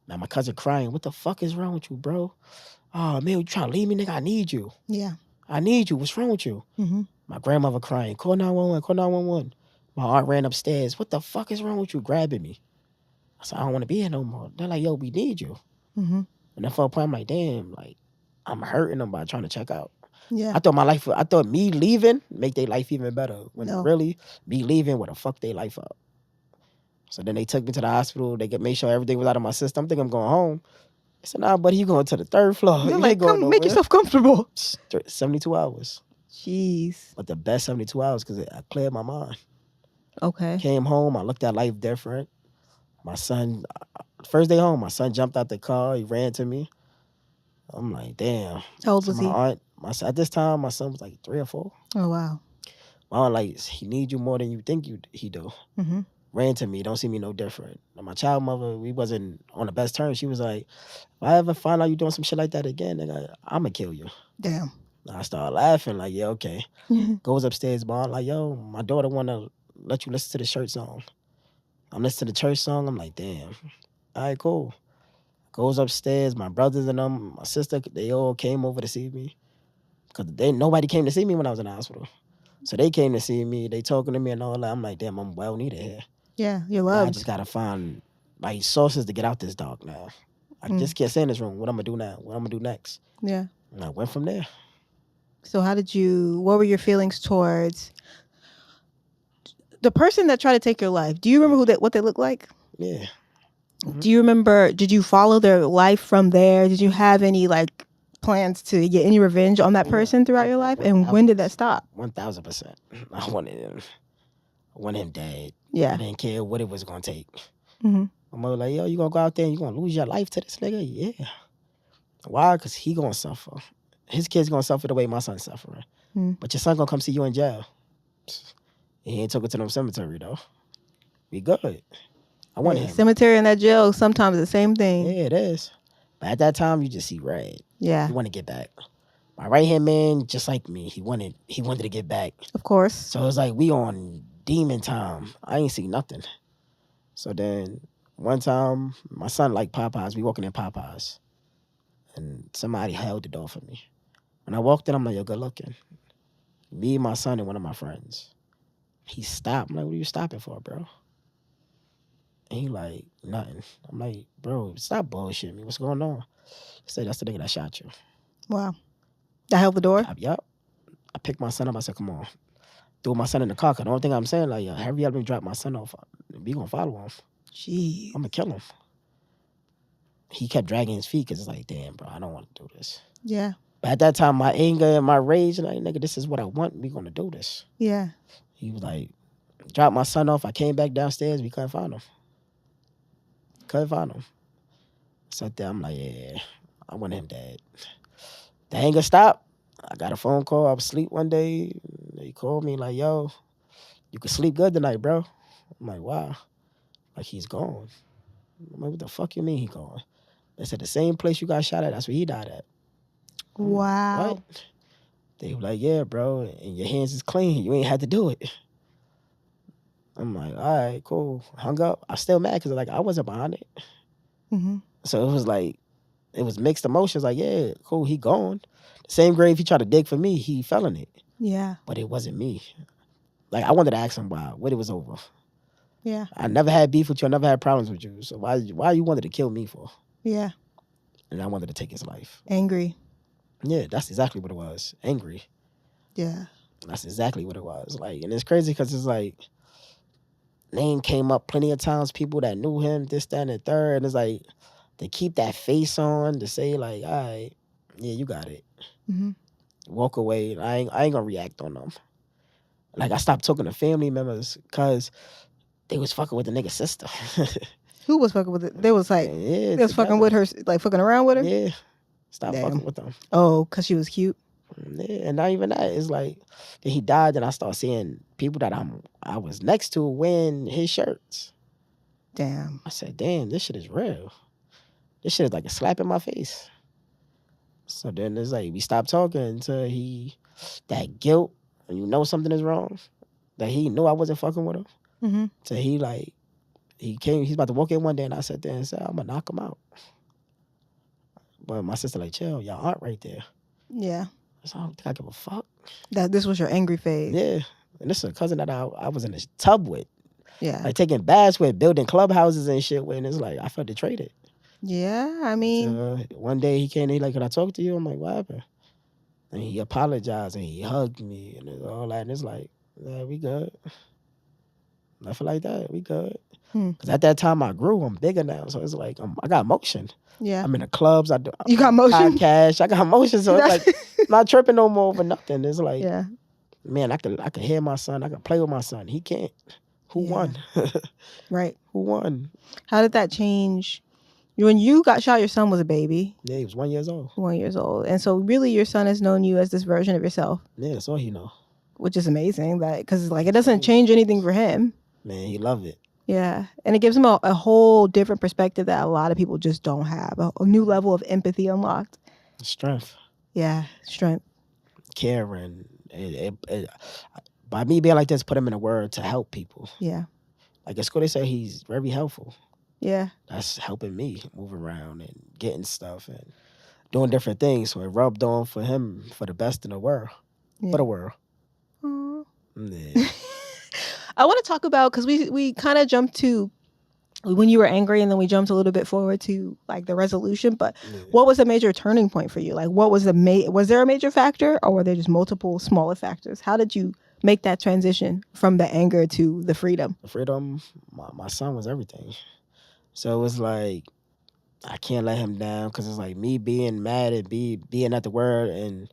Now my cousin crying, what the fuck is wrong with you, bro? Oh, man, you trying to leave me, nigga? I need you. Yeah. I need you. What's wrong with you? My grandmother crying, call 911, call 911. My aunt ran upstairs. What the fuck is wrong with you? Grabbing me. I said, I don't want to be here no more. They're like, yo, we need you. And then for a point, I'm like, damn, like, I'm hurting them by trying to check out. Yeah. I thought me leaving make their life even better. When really, me leaving would have fucked their life up. So then they took me to the hospital. They made sure everything was out of my system. I'm thinking I'm going home. I said, nah, buddy, you going to the 3rd floor. They're like, come make yourself comfortable. 72 hours. Jeez. But the best 72 hours because I cleared my mind. Okay. Came home. I looked at life different. My son, first day home, my son jumped out the car. He ran to me. I'm like, damn. How old was he? At this time, my son was like 3 or 4. Oh, wow. My aunt like, he needs you more than you think he do. Ran to me, don't see me no different. And my child mother, we wasn't on the best terms. She was like, if I ever find out you doing some shit like that again, nigga, I'm going to kill you. Damn. I started laughing, like, yeah, okay. Goes upstairs, mom, like, yo, my daughter wanna let you listen to the church song. I'm listening to the church song. I'm like, damn. All right, cool. Goes upstairs. My brothers and them, my sister, they all came over to see me. Cause nobody came to see me when I was in the hospital. So they came to see me. They talking to me and all that. I'm like, damn, I'm well needed here. Yeah, you're Now I loved. just gotta find like sources to get out this dark now. I just can't stay in this room. What I'm gonna do now? What I'm gonna do next? Yeah. And I went from there. So what were your feelings towards the person that tried to take your life? Do you remember what they looked like? Yeah. Do you remember, did you follow their life from there? Did you have any like plans to get any revenge on that person throughout your life? And when did that stop? 1000%. I wanted him. I wanted him dead. Yeah. I didn't care what it was gonna take. Mm-hmm. My mother like, yo, you gonna go out there and you gonna lose your life to this nigga? Yeah. Why? Cause he gonna suffer. His kid's gonna suffer the way my son's suffering. But your son gonna come see you in jail. He ain't took it to no cemetery though. We good. I wanted him. Cemetery and that jail sometimes the same thing. Yeah, it is. But at that time, you just see red. Yeah. You want to get back. My right hand man, just like me, he wanted to get back. Of course. So it's like we on demon time. I ain't see nothing. So then one time, my son like Popeyes. We walking in Popeyes, and somebody held the door for me. When I walked in, I'm like, yo, good looking. Me, my son, and one of my friends. He stopped. I'm like, what are you stopping for, bro? And he like, nothing. I'm like, bro, stop bullshitting me. What's going on? He said, that's the nigga that shot you. Wow. That held the door? Yup. I picked my son up. I said, come on. Threw my son in the car. Cause the only thing I'm saying, like, yo, hurry up and drop my son off. We gonna follow him. Jeez. I'm gonna kill him. He kept dragging his feet because it's like, damn, bro, I don't want to do this. Yeah. But at that time, my anger and my rage, like, nigga, this is what I want. We gonna do this. Yeah. He was like, dropped my son off. I came back downstairs. We couldn't find him. Couldn't find him. So there, I'm like, yeah, I want him dead. The anger stopped. I got a phone call. I was asleep one day. They called me like, yo, you can sleep good tonight, bro. I'm like, wow. Like, he's gone. I'm like, what the fuck you mean he gone? They said the same place you got shot at, that's where he died at. Wow. What? They were like, yeah, bro, and your hands is clean. You ain't had to do it. I'm like, all right, cool. Hung up. I still mad because like I wasn't behind it. Mm-hmm. So it was like, it was mixed emotions. Like, yeah, cool, he gone. The same grave he tried to dig for me, he fell in it. Yeah. But it wasn't me. Like, I wanted to ask him why, when it was over. Yeah. I never had beef with you. I never had problems with you. So why you wanted to kill me for? Yeah. And I wanted to take his life. Angry. Yeah, that's exactly what it was. Angry. Yeah. That's exactly what it was. Like, and it's crazy because it's like, name came up plenty of times, people that knew him, this, that, and the third. And it's like, they keep that face on to say like, all right, yeah, you got it. Mm-hmm. Walk away. I ain't gonna react on them. Like, I stopped talking to family members because they was fucking with the nigga's sister. Who was fucking with it? They was like, yeah, they was fucking with her, like fucking around with her? Yeah. Stop Damn. fucking with them. Oh, because she was cute? Yeah, and not even that. It's like, then he died, and I started seeing people that I was next to wearing his shirts. Damn. I said, damn, this shit is real. This shit is like a slap in my face. So then it's like, we stopped talking until that guilt, when you know something is wrong, that he knew I wasn't fucking with him. Mm-hmm. So he's about to walk in one day, and I sat there and said, I'm gonna knock him out. But my sister like, chill, your aunt right there. Yeah. So I don't think I give a fuck. This was your angry phase. Yeah. And this is a cousin that I was in a tub with. Yeah. Like taking baths with, building clubhouses and shit with. And it's like, I felt betrayed. Yeah, I mean. So, one day he came in, he's like, can I talk to you? I'm like, what happened? And he apologized and he hugged me and all that. And it's like, yeah, we good. Nothing like that. We good. Because at that time I grew. I'm bigger now. So it's like, I got motion. Yeah. I'm in the clubs. You got motion? Cash. I got motion. So it's like, I'm not tripping no more over nothing. It's like, yeah. Man, I could hear my son. I could play with my son. He can't. Who won? Right. Who won? How did that change? When you got shot, your son was a baby. Yeah, he was 1 year old. 1 year old. And so really your son has known you as this version of yourself. Yeah, that's all he know. Which is amazing. Because like it doesn't change anything for him. Man, he loved it. Yeah. And it gives him a whole different perspective that a lot of people just don't have. A new level of empathy unlocked. Strength. Yeah, strength. caring. By me being like this, put him in a word to help people. Yeah. Like at school, they say he's very helpful. Yeah. That's helping me move around and getting stuff and doing different things. So it rubbed on for him for the best in the world. Yeah. For the world. Aw. Yeah. I want to talk about, because we kind of jumped to when you were angry, and then we jumped a little bit forward to like the resolution. But what was a major turning point for you? Like, what was was there a major factor, or were there just multiple smaller factors? How did you make that transition from the anger to the freedom? The freedom, my son was everything. So it was like, I can't let him down, because it's like me being mad and being at the word and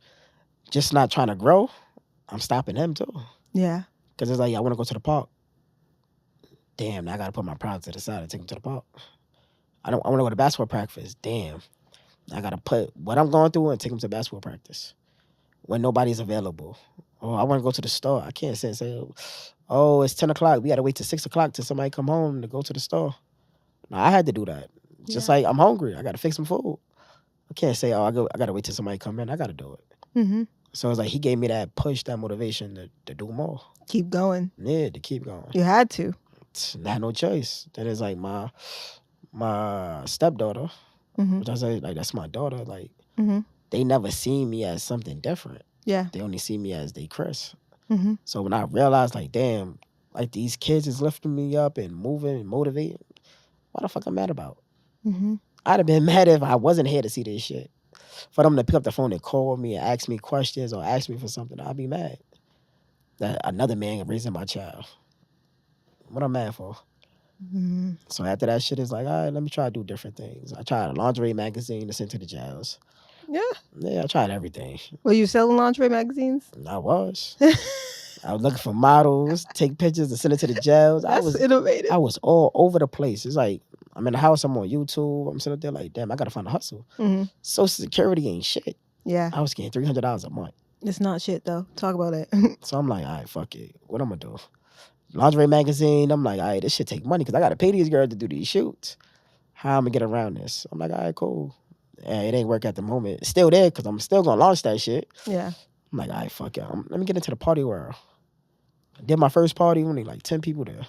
just not trying to grow. I'm stopping him too. Yeah. Because it's like, I want to go to the park. Damn, now I got to put my pride to the side and take him to the park. I want to go to basketball practice. Damn, I got to put what I'm going through and take him to basketball practice when nobody's available. Oh, I want to go to the store. I can't say, oh, it's 10 o'clock. We got to wait till 6 o'clock till somebody come home to go to the store. No, I had to do that. Just like I'm hungry. I got to fix some food. I can't say, oh, I got to wait till somebody come in. I got to do it. Mm-hmm. So it's like he gave me that push, that motivation to do more. Keep going. Yeah, to keep going. You had to. I had no choice. Then it's like my stepdaughter, Mm-hmm. which I say, like, that's my daughter. Like, Mm-hmm. they never see me as something different. Yeah. They only see me as they Chris. Mm-hmm. So when I realized, like, damn, like these kids is lifting me up and moving and motivating, what the fuck I'm mad about? Mm-hmm. I'd have been mad if I wasn't here to see this shit. For them to pick up the phone and call me and ask me questions or ask me for something, I'd be mad. That another man raising my child. What I'm mad for? Mm-hmm. So after that shit, it's like, all right, let me try to do different things. I tried a lingerie magazine to send to the jails. Yeah. Yeah, I tried everything. Were you selling lingerie magazines? I was. I was looking for models, take pictures, and send it to the jails. That's innovative. I was all over the place. It's like, I'm in the house, I'm on YouTube, I'm sitting up there like, damn, I gotta find a hustle. Mm-hmm. Social Security ain't shit. Yeah. I was getting $300 a month. It's not shit though. Talk about it. So I'm like, all right, fuck it. What I'm gonna do? Lingerie magazine, I'm like, all right, this shit take money because I gotta pay these girls to do these shoots. How I'm gonna get around this? I'm like, all right, cool. And it ain't work at the moment. It's still there because I'm still gonna launch that shit. Yeah. I'm like, all right, fuck it. Let me get into the party world. I did my first party, only like 10 people there.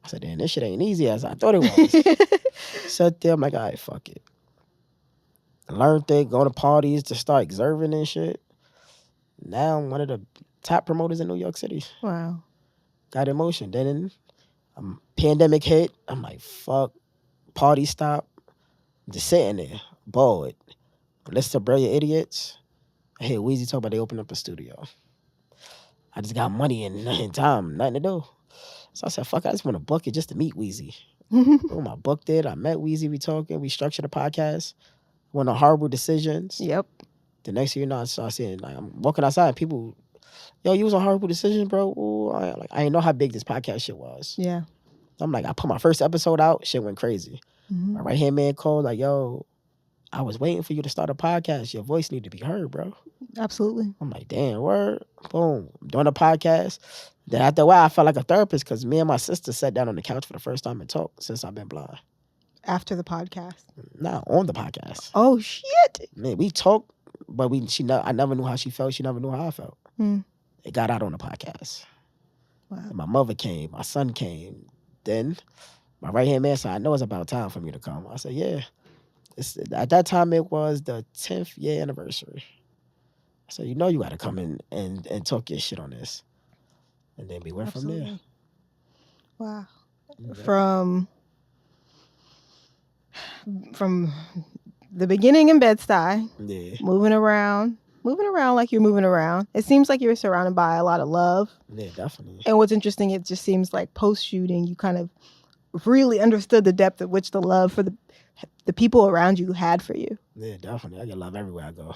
I said, damn, this shit ain't easy as I thought it was. Sat there, I'm like, all right, fuck it. Learned it, going to parties to start observing and shit. Now I'm one of the top promoters in New York City. Wow. Got in motion. Then pandemic hit. I'm like, fuck. Party stop. Just sitting there, bored. Listen to Brilliant Idiots. I hear Weezy talk about they open up a studio. I just got money and time, nothing to do. So I said, fuck, I just want to book it just to meet Weezy. Boom, I booked it. I met Weezy. We talking. We structured a podcast. Went on Horrible Decisions. Yep. The next thing you know, I start seeing, like, I'm walking outside and people, yo, you was on Horrible Decisions, bro. Ooh, I didn't know how big this podcast shit was. Yeah. I'm like, I put my first episode out. Shit went crazy. Mm-hmm. My right hand man called, like, yo, I was waiting for you to start a podcast. Your voice need to be heard, bro. Absolutely. I'm like, damn, word. Boom. I'm doing a podcast. Then after a while, I felt like a therapist because me and my sister sat down on the couch for the first time and talked since I've been blind. After the podcast. Nah, on the podcast. Oh shit. Man, we talked, but I never knew how she felt. She never knew how I felt. Mm. It got out on the podcast. Wow. And my mother came. My son came. Then my right-hand man said, I know it's about time for me to come. I said, yeah. At that time, it was the 10th year anniversary. I said, you know you got to come in and talk your shit on this. And then we went Absolutely. from there. Wow. Yeah. From the beginning in Bed-Stuy, Yeah. moving around like you're moving around. It seems like you're surrounded by a lot of love. Yeah, definitely. And what's interesting, it just seems like post-shooting, you kind of really understood the depth at which the love for the people around you had for you. Yeah, definitely. I get love everywhere I go.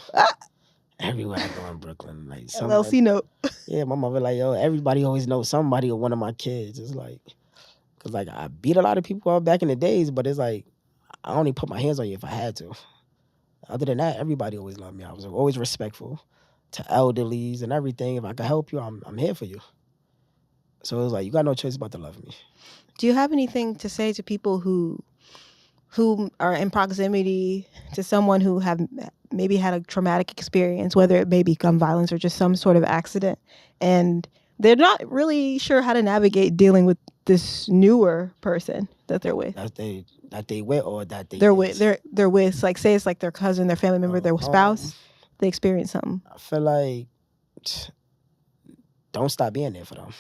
Everywhere I go in Brooklyn. Like LLC note. Yeah, my mother like, yo, everybody always knows somebody or one of my kids. It's like, because like I beat a lot of people up back in the days, but it's like, I only put my hands on you if I had to. Other than that, everybody always loved me. I was always respectful to elderlies and everything. If I could help you, I'm here for you. So it was like, you got no choice but to love me. Do you have anything to say to people who are in proximity to someone who have maybe had a traumatic experience, whether it may be gun violence or just some sort of accident, and they're not really sure how to navigate dealing with this newer person that they're with. That they with or that They're with they're with, like, say it's like their cousin, their family member, their um, spouse. They experience something. I feel like don't stop being there for them.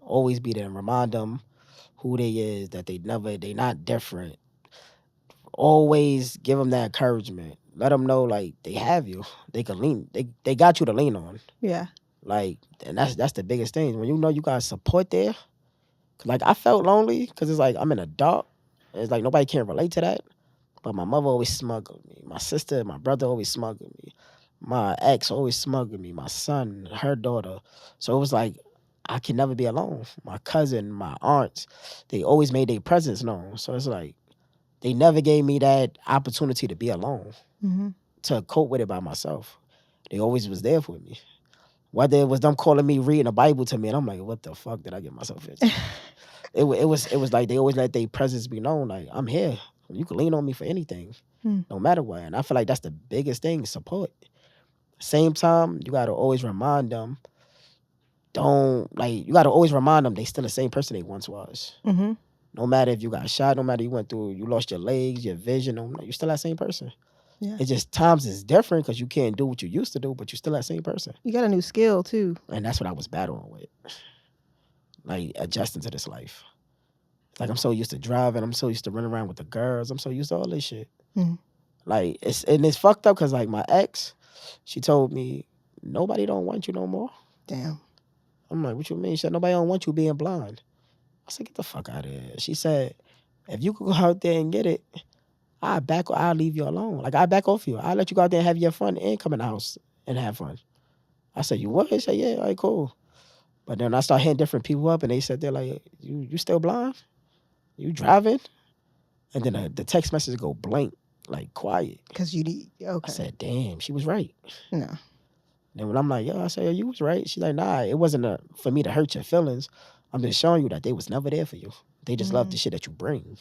Always be there and remind them who they is, that they not different. Always give them that encouragement. Let them know like they have you. They can lean. They got you to lean on. Yeah. Like, and that's the biggest thing. When you know you got support there. 'Cause, like, I felt lonely because it's like I'm in a dark. It's like nobody can relate to that. But my mother always smuggled me. My sister, my brother always smuggled me. My ex always smuggled me. My son, her daughter. So it was like I can never be alone. My cousin, my aunts, they always made their presence known. So it's like they never gave me that opportunity to be alone, Mm-hmm. to cope with it by myself. They always was there for me. Whether it was them calling me reading the Bible to me, and I'm like, what the fuck did I get myself into? It was like they always let their presence be known. Like, I'm here. You can lean on me for anything, no matter what. And I feel like that's the biggest thing, support. Same time, you gotta always remind them. You gotta always remind them they still the same person they once was. Mm-hmm. No matter if you got shot, no matter you lost your legs, your vision, you're still that same person. Yeah. It's just times is different because you can't do what you used to do, but you're still that same person. You got a new skill too. And that's what I was battling with. Like, adjusting to this life. Like, I'm so used to driving. I'm so used to running around with the girls. I'm so used to all this shit. Mhm. Like, it's fucked up because, like, my ex, she told me, nobody don't want you no more. Damn. I'm like, what you mean? She said, nobody don't want you being blind. I said, get the fuck out of here. She said, if you could go out there and get it, I'll leave you alone. Like, I'll back off you. I'll let you go out there and have your fun and come in the house and have fun. I said, you what? She said, yeah, all right, cool. But then I started hitting different people up, and they said, they're like, you still blind? You driving? And then the text message go blank, like quiet. Because you need, I okay. said, damn, she was right. No. Then when I'm like, yo, I said, you was right. She's like, nah, it wasn't for me to hurt your feelings. I'm just showing you that they was never there for you. They just love the shit that you bring.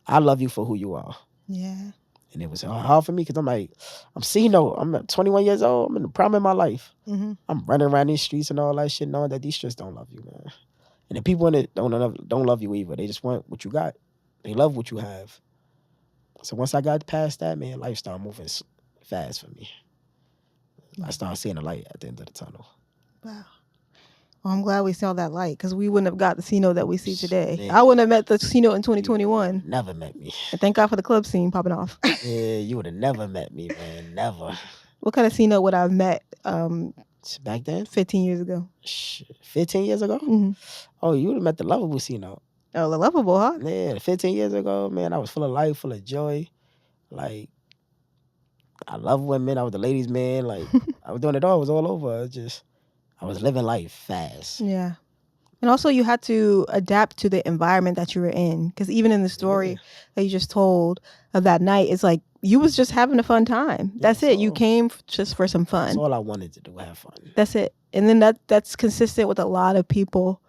I love you for who you are. Yeah. And it was hard for me because I'm like, I'm 21 years old. I'm in the prime of my life. Mm-hmm. I'm running around these streets and all that shit, knowing that these streets don't love you, man. And the people in it don't love you either. They just want what you got. They love what you have. So once I got past that, man, life started moving fast for me. I started seeing the light at the end of the tunnel. Wow. Well, I'm glad we saw that light because we wouldn't have got the Cino that we see today. Man. I wouldn't have met the Cino in 2021. Never met me. And thank God for the club scene popping off. Yeah, you would have never met me, man. Never. What kind of Cino would I have met Back then? 15 years ago? 15 years ago? Mm-hmm. Oh, you would have met the lovable Cino. Oh, the lovable, huh? Yeah, 15 years ago, man, I was full of life, full of joy. Like, I love women. I was the ladies' man. Like, I was doing it all. It was all over. I was living life fast. Yeah. And also you had to adapt to the environment that you were in. Because even in the story that you just told of that night, it's like you was just having a fun time. That's it. You came just for some fun. That's all I wanted to do, have fun. That's it. And then that's consistent with a lot of people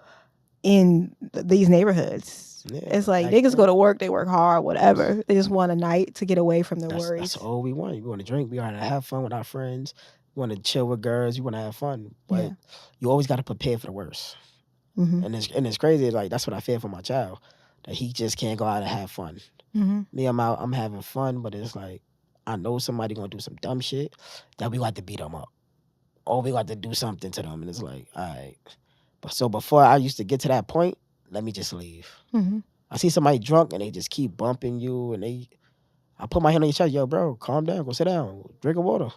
in these neighborhoods. Yeah, it's like niggas go to work, they work hard, whatever. They just want a night to get away from their worries. That's all we want. We want to drink. We want to have fun with our friends. We want to chill with girls. You want to have fun. But you always got to prepare for the worst. Mm-hmm. And it's crazy. Like, that's what I fear for my child, that he just can't go out and have fun. Mm-hmm. Me, I'm out. I'm having fun, but it's like I know somebody gonna do some dumb shit that we got to beat them up, or we got to do something to them, and it's like, all right. But so before I used to get to that point, let me just leave. Mm-hmm. I see somebody drunk and they just keep bumping you, and I put my hand on your chest, yo, bro, calm down, go sit down, drink of water.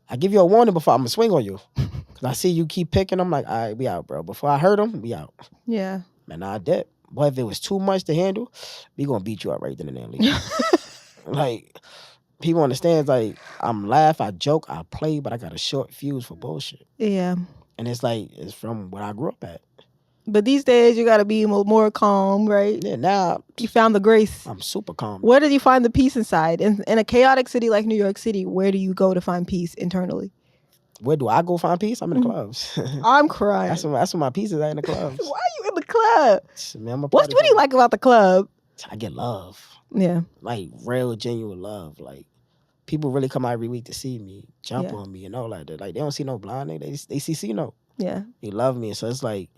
I give you a warning before I'm gonna swing on you. Cause I see you keep picking. I'm like, all right, we out, bro. Before I hurt him, we out. Yeah. Man, I did. Boy, if it was too much to handle, we gonna beat you up right then and there. Like, people understand, like, I'm laugh, I joke, I play, but I got a short fuse for bullshit. Yeah. And it's like, it's from where I grew up at. But these days, you gotta be more calm, right? Yeah, now. You found the grace. I'm super calm. Where did you find the peace inside? In a chaotic city like New York City, where do you go to find peace internally? Where do I go find peace? I'm in the clubs. I'm crying. That's where my peace is at, in the clubs. Why are you in the club? Man, what do you like about the club? I get love. Yeah. Like, real, genuine love. Like, people really come out every week to see me, jump Yeah. on me, and all like that. Like they don't see no blind nigga, they see C-No. Yeah. They love me, so it's like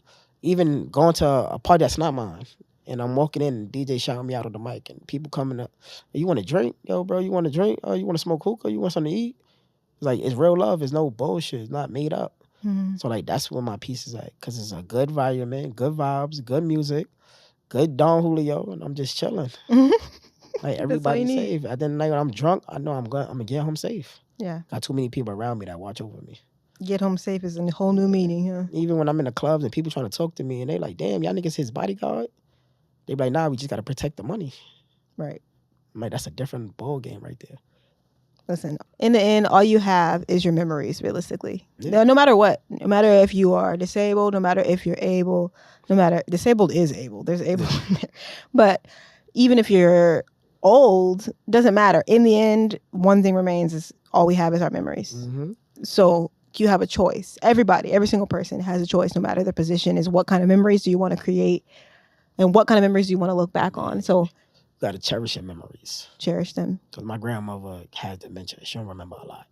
even going to a party that's not mine, and I'm walking in, and DJ shouting me out on the mic, and people coming up, you want to drink, yo, bro? You want to drink? Oh, you want to smoke hookah? You want something to eat? It's like it's real love. It's no bullshit. It's not made up. Mhm. So like that's where my piece is at, cause it's a good environment, good vibes, good music, good Don Julio, and I'm just chilling. Like That's all you everybody's need. safe. At the end of the night when I'm drunk, I know I'm gonna get home safe. Yeah. Got too many people around me that watch over me. Get home safe is a whole new meaning, huh? Even when I'm in the clubs and people trying to talk to me and they like, damn, y'all niggas his bodyguard. They be like, nah, we just gotta protect the money. Right. I'm like, that's a different ball game right there. Listen, in the end, all you have is your memories, realistically. Yeah. No matter what, no matter if you are disabled, no matter if you're able, no matter, disabled is able. There's able in there. But even if you're old, doesn't matter. In the end, one thing remains is all we have is our memories. Mm-hmm. So you have a choice. Everybody, every single person has a choice, no matter their position, is what kind of memories do you want to create and what kind of memories do you want to look back on. So You gotta cherish your memories. cherish them. Cause my grandmother has dementia. She don't remember a lot.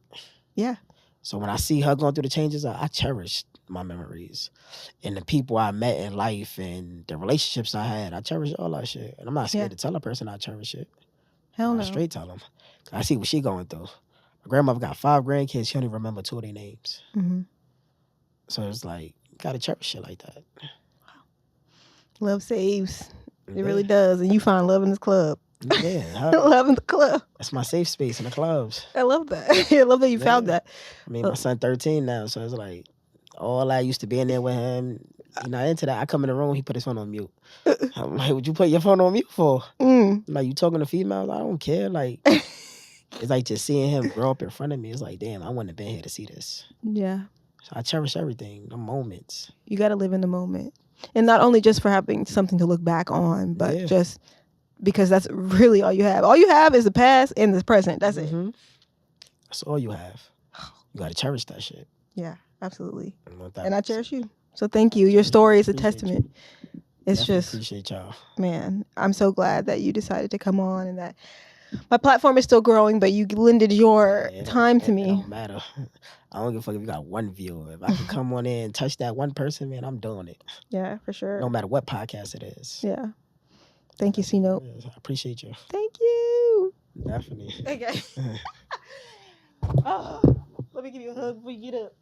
Yeah. So when I see her going through the changes, I cherish my memories. And the people I met in life and the relationships I had, I cherish all that shit. And I'm not scared Yeah. to tell a person I cherish it. Hell I no. straight tell them. I see what she going through. My grandmother got 5 grandkids. She don't even remember 2 of their names. Hmm. So it's like, you gotta cherish shit like that. Love saves. It Yeah. really does. And you find love in this club. Yeah, Love in the club. that's my safe space in the clubs. I love that. I love that you found Yeah. that. I mean, my son 13 now, so it's like all I used to be in there with him. You're not into that. I come in the room, he put his phone on mute. I'm like, what you put your phone on mute for? Mm. Like, you talking to females? I don't care. Like, it's like just seeing him grow up in front of me. It's like, damn, I wouldn't have been here to see this. Yeah. So I cherish everything, the moments. You got to live in the moment. And not only just for having something to look back on, but Yeah. just because that's really all you have. All you have is the past and the present. That's it. Mhm. That's all you have. You gotta cherish that shit. Yeah, absolutely. With that, And I cherish you. So thank you. Your story is a Appreciate testament. It's Definitely just, appreciate y'all. man, I'm so glad that you decided to come on and that my platform is still growing, but you lended your Yeah, time to it me. don't matter. I don't give a fuck if you got 1 viewer. If I can come on in and touch that one person, man, I'm doing it. Yeah, for sure. No matter what podcast it is. Yeah. Thank you, C-No. I appreciate you. Thank you. Definitely. Okay. Oh, let me give you a hug before you get up.